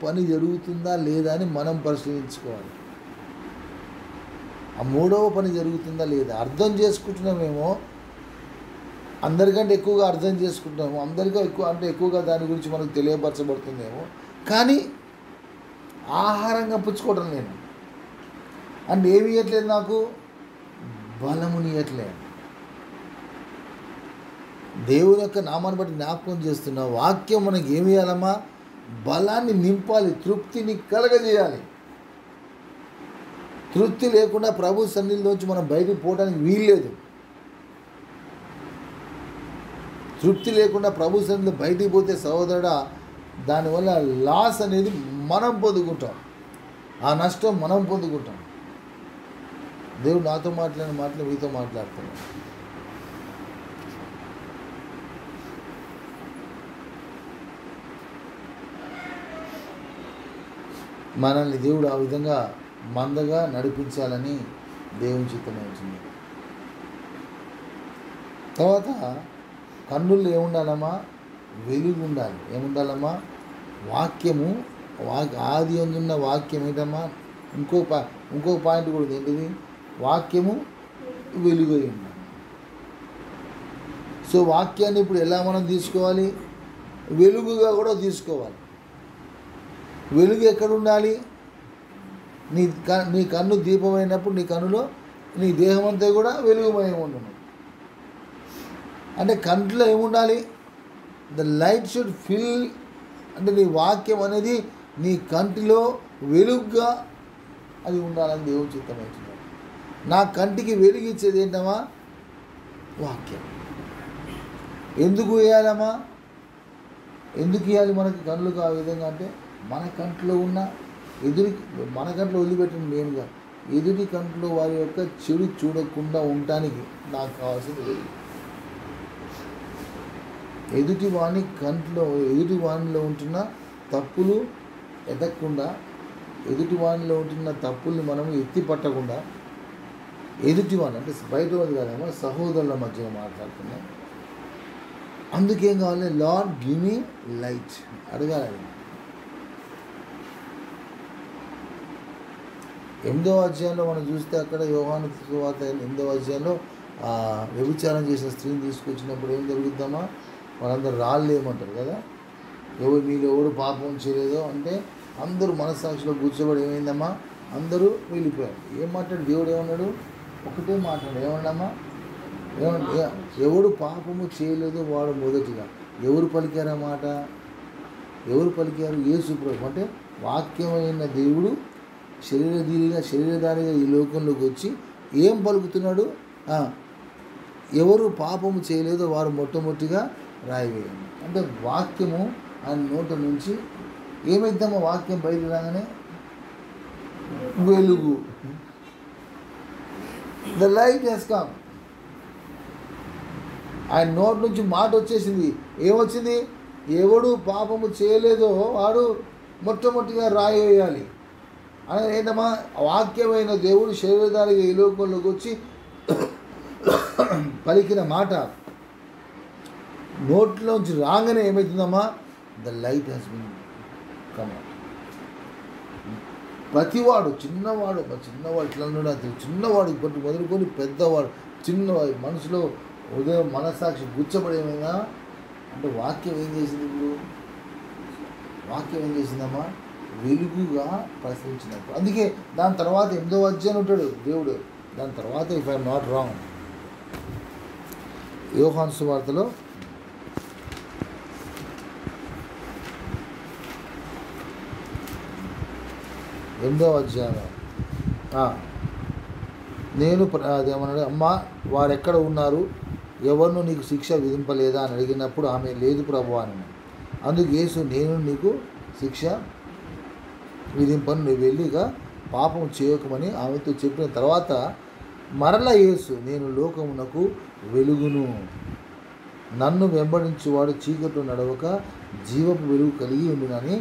పని జరుగుతుందా లేదా అని మనం పరిశీలించుకోవాలి. ఆ మూడవ పని జరుగుతుందా లేదా, అర్థం చేసుకుంటున్నామేమో, అందరికంటే ఎక్కువగా అర్థం చేసుకుంటున్నాము, అందరికీ ఎక్కువగా దాని గురించి మనకు తెలియపరచబడుతుందేమో, కానీ ఆహారంగా పుచ్చుకోవడం నేను అంటే ఏమి ఇవ్వట్లేదు, నాకు బలముని ఇవ్వట్లేదు. దేవుని యొక్క నామాన్ని బట్టి జ్ఞాపకం చేస్తున్న వాక్యం మనకి ఏమి ఇవ్వాలమ్మా, బలాన్ని నింపాలి, తృప్తిని కలగజేయాలి. తృప్తి లేకుండా ప్రభు సన్నిధిలోంచి మనం బయటికి పోవడానికి వీల్లేదు. తృప్తి లేకుండా ప్రభు సన్నిధిలో బయటికి పోతే సహోదరుడా, దానివల్ల లాస్ అనేది మనం పొందుకుంటాం, ఆ నష్టం మనం పొందుకుంటాం. దేవుడు నాతో మాట్లాడిన మాటలు మీతో మాట్లాడుతున్నాడు. మనల్ని దేవుడు ఆ విధంగా మందగా నడిపించాలని దేవుని చిత్తమే వచ్చింది. తర్వాత కన్నుల్లో ఏముండాలమ్మా, వెలుగు ఉండాలి. ఏముండాలమ్మా, వాక్యము. ఆది అందున్న వాక్యం ఏంటమ్మా, ఇంకో పాయింట్ కూడా ఉంది, ఏంటిది, వాక్యము వెలుగు అయి ఉండాలి. సో వాక్యాన్ని ఇప్పుడు ఎలా మనం తీసుకోవాలి, వెలుగుగా తీసుకోవాలి. వెలుగు ఎక్కడ ఉండాలి, నీ కన్ను దీపమైనప్పుడు నీ కన్నులో నీ దేహం అంతా కూడా వెలుగుమయం ఉండును. అంటే కంట్లో ఏముండాలి, ద లైట్ షుడ్ ఫిల్, అంటే నీ వాక్యం అనేది నీ కంటిలో వెలుగుగా అది ఉండాలని దేవుడు చిత్తమవుతున్నాడు. నా కంటికి వెలుగు ఇచ్చేది ఏంటమ్మా, వాక్యం. ఎందుకు వేయాలమ్మా, ఎందుకు ఇవ్వాలి మనకి కన్నులకు ఆ విధంగా అంటే, మన కంట్లో ఉన్న మన కంట్లో వదిలిపెట్టిన మెయిన్గా ఎదుటి కంట్లో వారి యొక్క చెడు చూడకుండా ఉండటానికి నాకు కావాల్సింది వెలుగు. ఎదుటి వానిలో ఉంటున్న తప్పులు ఎదగకుండా, ఎదుటి వానిలో ఉంటున్న తప్పుల్ని మనం ఎత్తి పట్టకుండా, ఎదుటివాణి అంటే బయట వాళ్ళు కాదేమో, సహోదరుల మధ్య మాట్లాడుతున్నాం. అందుకేం కావాలి, లార్డ్ గివ్ మీ లైట్ అడగాలి. 8వ అధ్యాయంలో మనం చూస్తే అక్కడ యోహాను సువార్త 8వ అధ్యాయంలో వ్యభిచారం చేసిన స్త్రీని తీసుకొచ్చినప్పుడు ఏం జరుగుద్దామా, వాళ్ళందరూ రాళ్ళు ఏమంటారు కదా, మీలో ఎవడు పాపం చేయలేదో అంటే అందరూ మనస్సాక్షిలో కూర్చోబడి ఏమైందమ్మా, అందరూ వెళ్ళిపోయారు. ఏం మాట్లాడు దేవుడు, ఏమన్నాడు, ఒకటే మాట్లాడు, ఏమన్నామ్మా, ఎవడు పాపము చేయలేదో వాడు మొదటిగా. ఎవరు పలికారు ఆ మాట, ఎవరు పలికారు, యేసు ప్రభు. అంటే వాక్యమైన దేవుడు శరీరధారిగా ఈ లోకంలోకి వచ్చి ఏం పలుకుతున్నాడు, ఎవరు పాపము చేయలేదో వారు మొట్టమొదటిగా రాయివేయండి. అంటే వాక్యము ఆయన నోట నుంచి ఏమైద్దామో, వాక్యం బయట రాగానే వెలుగు, ద లైట్ హెస్ కమ్. ఆయన నోటి నుంచి మాట వచ్చేసింది. ఏమొచ్చింది, ఎవడు పాపము చేయలేదో వాడు మొట్టమొదటిగా రాయి వేయాలి అనేది ఏంటమ్మా, వాక్యమైన దేవుడు శరీరధారిగా ఈ లోకంలోకి వచ్చి పలికిన మాట నోట్లోంచి రాగానే ఏమవుతుందమ్మా, the light has been come out. ప్రతివాడు చిన్నవాడు ఇట్లా ఉన్నాడు, చిన్నవాడు ఇప్పటి మొదలుకొని పెద్దవాడు, చిన్నవాడు మనసులో ఉదయం మనస్సాక్షి గుచ్చబడేమైనా అంటే వాక్యం ఏం చేసింది, ఇప్పుడు వాక్యం ఏం చేసిందమ్మా, వెలుగుగా ప్రసరించినప్పుడు. అందుకే దాని తర్వాత 8వ అధ్యాయం ఉంటాడు దేవుడు. దాని తర్వాత ఇఫ్ ఐఎమ్ నాట్ రాంగ్ యోహాను సువార్తలో 8వ అధ్యాయం నేను అదేమన్నాడు, అమ్మా వారెక్కడ ఉన్నారు, ఎవరినూ నీకు శిక్ష విధింపలేదా అని అడిగినప్పుడు ఆమె లేదు ప్రభువా అని. అందుకు యేసు నేను నీకు శిక్ష విధింపను, నువ్వు వెళ్ళిగా పాపం చేయకమని ఆమెతో చెప్పిన తర్వాత మరల యేసు నేను లోకమునకు వెలుగును, నన్ను వెంబడించేవాడు చీకట్లో నడవక జీవపు వెలుగు కలిగి ఉండునని.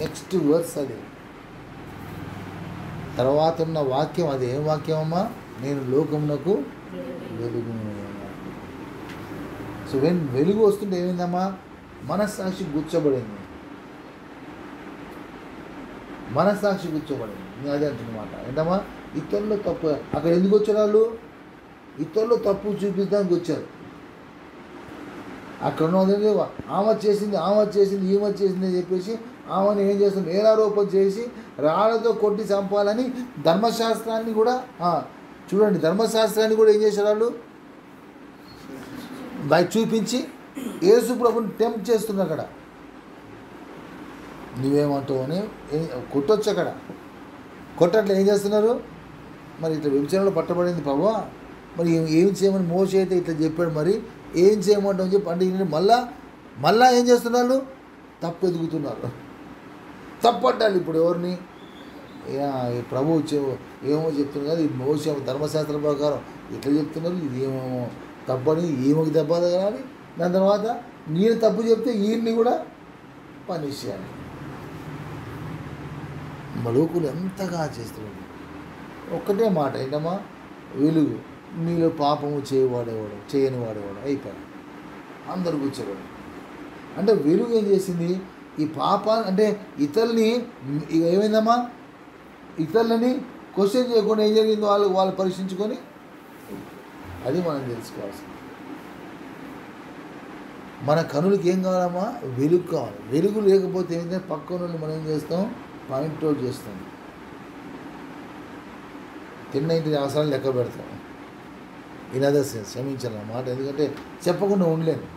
నెక్స్ట్ వర్స్ అది తర్వాత ఉన్న వాక్యం, అది ఏం వాక్యం అమ్మా, నేను లోకమునకు వెలుగును. సో వెలుగు వస్తుంటే ఏమైందమ్మా, మనస్సాక్షి గుచ్చబడింది. మనస్సాక్షి కూర్చోబడింది. నేను అదే అంటున్నమాట. ఏంటమ్మా, ఇతరులు తప్పు అక్కడ ఎందుకు వచ్చారు? వాళ్ళు ఇతరులు తప్పు చూపించడానికి వచ్చారు. అక్కడ ఉన్నది ఆమె చేసింది ఈమె చేసింది అని చెప్పేసి ఆమెను ఏం చేస్తుంది, నేరారోపణ చేసి రాళ్లతో కొట్టి చంపాలని ధర్మశాస్త్రాన్ని కూడా చూడండి, ధర్మశాస్త్రాన్ని కూడా ఏం చేశారు వాళ్ళు బయట చూపించి యేసు ప్రభుని టెంప్ట్ చేస్తున్నారు. అక్కడ నువ్వేమంటావు అని కొట్టొచ్చు. అక్కడ కొట్టట్లు ఏం చేస్తున్నారు, మరి ఇట్లా వ్యభిచారంలో పట్టబడింది ప్రభువా, మరి ఏం చేయమని మోషే అయితే ఇట్లా చెప్పాడు, మరి ఏం చేయమంటావు అని చెప్పి అంటే మళ్ళా ఏం చేస్తున్నారు, తప్పు ఎదుగుతున్నారు. తప్పట్టాలి ఇప్పుడు ఎవరిని, ప్రభు ఏమో చెప్తున్నారు కదా, ఇది మోషే ధర్మశాస్త్రం ప్రకారం ఇట్లా చెప్తున్నారు, ఇది ఏమో తప్పని ఈమెకి దెబ్బ తగలాలి, దాని తర్వాత నేను తప్పు చెప్తే ఈయన్ని కూడా పనిష్ చేయాలి. మలోకులు ఎంతగా చేస్తున్నారు. ఒక్కటే మాట ఏంటమ్మా, వెలుగు మీలో పాపము చేయని వాడేవాడు అయిపోయాడు, అందరు కూర్చోవాడు. అంటే వెలుగు ఏం చేసింది, ఈ పాపాన్ని అంటే ఇతరులని ఏమైందమ్మా, ఇతరులని క్వశ్చన్ చేయకుండా ఏం జరిగింది, వాళ్ళు పరీక్షించుకొని, అది మనం తెలుసుకోవాల్సింది. మన కనులకి ఏం కావాలమ్మా, వెలుగు కావాలి. వెలుగు లేకపోతే ఏంటంటే పక్కన మనం ఏం చేస్తాం, పాయింట్అవుట్ చేస్తాం, తిన్న ఇంటి అవసరాలు లెక్క పెడతాం. ఇన్ అదర్ సెన్స్ క్షమించాలన్నమాట, ఎందుకంటే చెప్పకుండా ఉండలేను.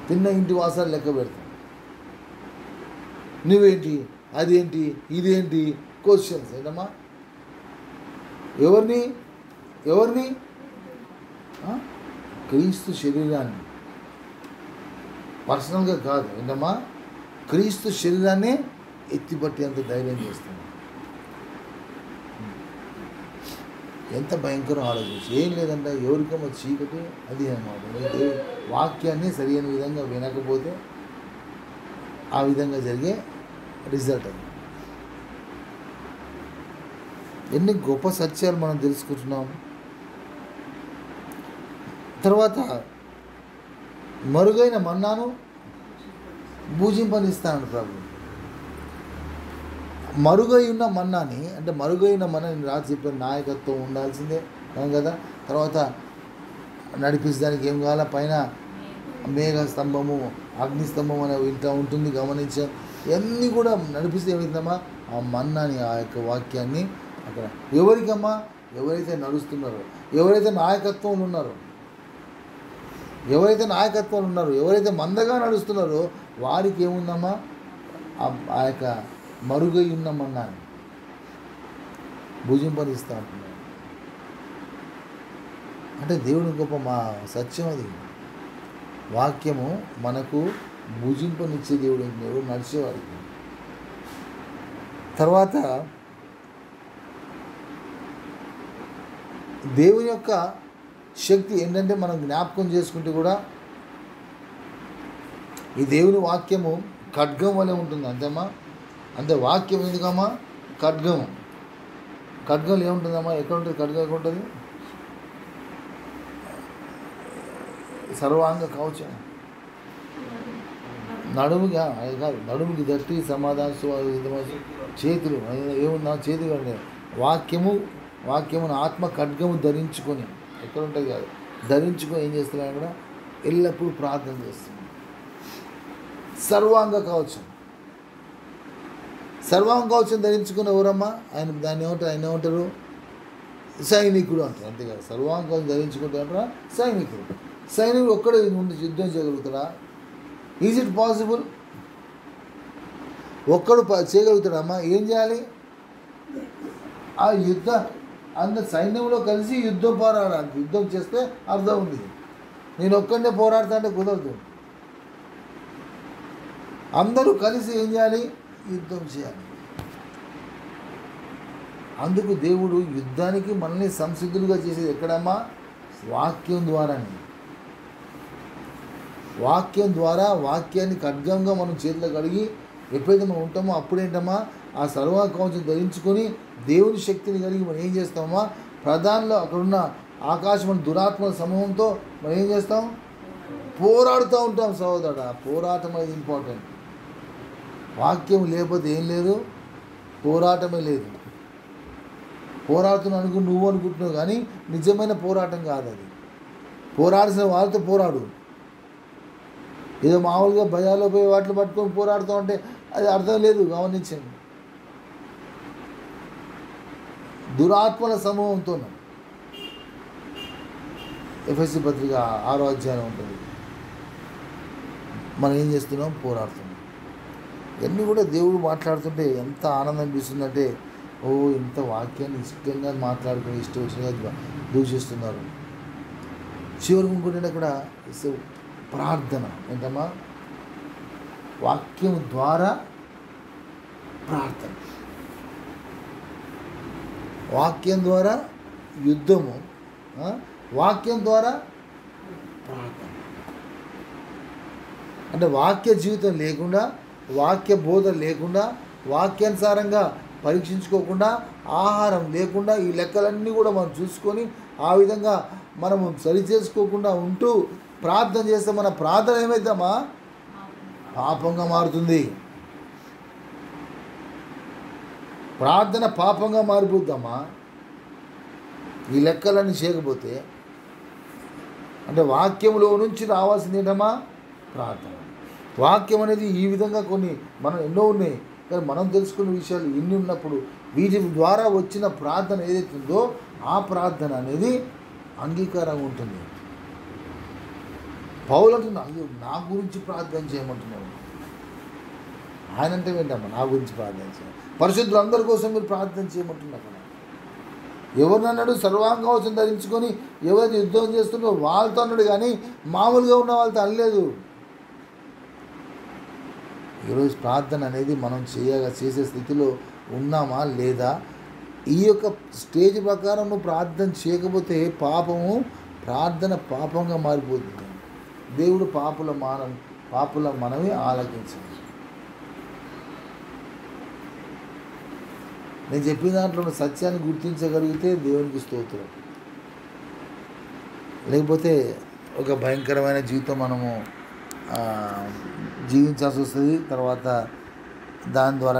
తిన్న ఇంటి వాసాలు లెక్క పెడతాం. నువ్వేంటి, అదేంటి, ఇదేంటి క్వశ్చన్స్ ఏంటమ్మా, ఎవరిని క్రీస్తు శరీరాన్ని, పర్సనల్గా కాదు ఏంటమ్మా, క్రీస్తు శరీరాన్ని ఎత్తిపట్టేంత ధైర్యం చేస్తుంది. ఎంత భయంకరం ఆలోచించి ఏం లేదంటే ఎవరికమ్మా చీకటి, అది అన్నమాట. వాక్యాన్ని సరైన విధంగా వినకపోతే ఆ విధంగా జరిగే రిజల్ట్ అది. ఎన్ని గొప్ప సత్యాలు మనం తెలుసుకుంటున్నాం. తర్వాత మరుగైన మన్నాను భుజింపనిస్తాను ప్రభు. మరుగై ఉన్న మన్నాని అంటే మరుగైన మన్నాని రాజు చెప్పిన నాయకత్వం ఉండాల్సిందే కదా. తర్వాత నడిపించడానికి ఏం కావాలా, పైన మేఘ స్తంభము అగ్నిస్తంభం అనే ఇంట్లో ఉంటుంది గమనించాం. ఇవన్నీ కూడా నడిపిస్తే ఏమైందమ్మా, ఆ మన్నాని ఆ యొక్క వాక్యాన్ని అక్కడ ఎవరికమ్మా, ఎవరైతే నడుస్తున్నారో, ఎవరైతే నాయకత్వంలో ఉన్నారో, ఎవరైతే మందగా నడుస్తున్నారో వారికి ఏముందమ్మా, ఆ యొక్క మరుగై ఉన్న మన్నాని భుజింపనిస్తా అంటున్నారు. అంటే దేవుని గొప్ప మా సత్యం అది. వాక్యము మనకు భుజింపనిచ్చే దేవుడు ఎవరు నడిచేవాడికి. తర్వాత దేవుని యొక్క శక్తి ఏంటంటే మనం జ్ఞాపకం చేసుకుంటే కూడా ఈ దేవుని వాక్యము ఖడ్గం వలె ఉంటుంది. అంతేమ్మా, అంటే వాక్యం ఎందుకమ్మా, ఖడ్గంలో ఏముంటుందమ్మా, ఎక్కడ ఉంటుంది ఖడ్గం, ఎక్కడ ఉంటుంది, సర్వాంగ కవచం, నడుముకి అది కాదు, నడుముకి దట్టి సమాధాన చేతులు ఏముందా, చేతులు అంటే వాక్యమును ఆత్మ ఖడ్గము ధరించుకొని, ఎక్కడ ఉంటుంది కాదు, ధరించుకొని ఏం చేస్తున్నాయి అక్కడ ఎల్లప్పుడూ ప్రార్థన చేస్తుంది. సర్వాంగ కవచం ధరించుకుని ఎవరమ్మా, ఆయన ఏమంటారు, సైనికుడు అంటారు. అంతేకాదు, సర్వాంగ కవచం ధరించుకుంటే అంటారా సైనికుడు ఒక్కడే ముందు యుద్ధం చేయగలుగుతాడా? Is it possible? ఒక్కడు చేయగలుగుతాడమ్మా? ఏం చేయాలి? ఆ అందరు సైన్యంలో కలిసి పోరాడాలి. యుద్ధం చేస్తే అర్థం ఉంది. నేను ఒక్కడే పోరాడతా అంటే కుదరదు. అందరూ కలిసి ఏం చేయాలి? యుద్ధం చేయాలి. అందుకు దేవుడు యుద్ధానికి మనల్ని సంసిద్ధులుగా చేసేది ఎక్కడమ్మా? వాక్యం ద్వారానే. వాక్యం ద్వారా వాక్యాన్ని ఖడ్గంగా మనం చేతిలో కడిగి ఎప్పుడైతే మనం ఉంటామో అప్పుడేంటమ్మా, ఆ సర్వకవచం ధరించుకొని దేవుని శక్తిని కలిగి మనం ఏం చేస్తామా, ప్రధానంలో అక్కడున్న ఆకాశం దురాత్మల సమూహంతో మనం ఏం చేస్తాం? పోరాడుతూ ఉంటాం సహోదరుడు. ఆ పోరాటం అనేది ఇంపార్టెంట్. వాక్యం లేకపోతే ఏం లేదు, పోరాటమే లేదు. పోరాడుతున్నా నువ్వు అనుకుంటున్నావు, కానీ నిజమైన పోరాటం కాదు అది. పోరాడాల్సిన వాళ్ళతో పోరాడు. ఏదో మామూలుగా భయాల్లో పోయి వాటిని పట్టుకొని పోరాడుతూ ఉంటే అది అర్థం లేదు. గమనించండి. దురాత్మల సమూహంతో ఎఫెసీ పత్రిక 6వ అధ్యాయం ఉంటుంది. మనం ఏం చేస్తున్నాం? పోరాడుతున్నాం. ఇవన్నీ కూడా దేవుడు మాట్లాడుతుంటే ఎంత ఆనందం అనిపిస్తుందంటే, ఇంత వాక్యాన్ని ఇష్టంగా మాట్లాడుకుని ఇష్టం వచ్చినగా దూషిస్తున్నారు. చివరికి ఇంకోటి అక్కడ ప్రార్థన ఏంటమ్మా? వాక్యం ద్వారా ప్రార్థన, వాక్యం ద్వారా యుద్ధము, వాక్యం ద్వారా ప్రార్థన. అంటే వాక్య జీవితం లేకుండా, వాక్య బోధ లేకుండా, వాక్యానుసారంగా పరీక్షించుకోకుండా, ఆహారం లేకుండా ఈ లెక్కలన్నీ కూడా మనం చూసుకొని ఆ విధంగా మనము సరి చేసుకోకుండా ఉంటూ ప్రార్థన చేస్తే మన ప్రార్థన ఏమైద్దామా? పాపంగా మారుతుంది. ప్రార్థన పాపంగా మారిపోద్దామా ఈ లెక్కలన్నీ చేయకపోతే? అంటే వాక్యంలో నుంచి రావాల్సింది ఏంటమ్మా? ప్రార్థన. వాక్యం అనేది ఈ విధంగా కొన్ని మనం ఎన్నో ఉన్నాయి, కానీ మనం తెలుసుకున్న విషయాలు ఎన్ని ఉన్నప్పుడు వీటి ద్వారా వచ్చిన ప్రార్థన ఏదైతే ఉందో ఆ ప్రార్థన అనేది అంగీకారంగా ఉంటుంది. పౌలు అంటున్నా, అయ్యో నా గురించి ప్రార్థన చేయమంటున్నాడు. ఆయన అంటే ఏంటమ్మా? నా గురించి ప్రార్థన చేయాలి. పరిశుద్ధులందరి కోసం మీరు ప్రార్థన చేయమంటున్నారు కదా. ఎవరినన్నాడు? సర్వాంగవచనం ధరించుకొని ఎవరైతే యుద్ధం చేస్తున్నారో వాళ్ళతో అన్నాడు, కానీ మామూలుగా ఉన్న వాళ్ళతో అనలేదు. ఈరోజు ప్రార్థన అనేది మనం చేసే స్థితిలో ఉన్నామా లేదా? ఈ యొక్క స్టేజ్ ప్రకారం నువ్వు ప్రార్థన చేయకపోతే ప్రార్థన పాపంగా మారిపోతుంది. దేవుడు పాపుల మనమే ఆలకించాలి. నేను చెప్పిన దాంట్లో సత్యాన్ని గుర్తించగలిగితే దేవునికి స్తోత్రం. లేకపోతే ఒక భయంకరమైన జీవితం మనము జీవించాల్సి వస్తుంది. తర్వాత దాని ద్వారా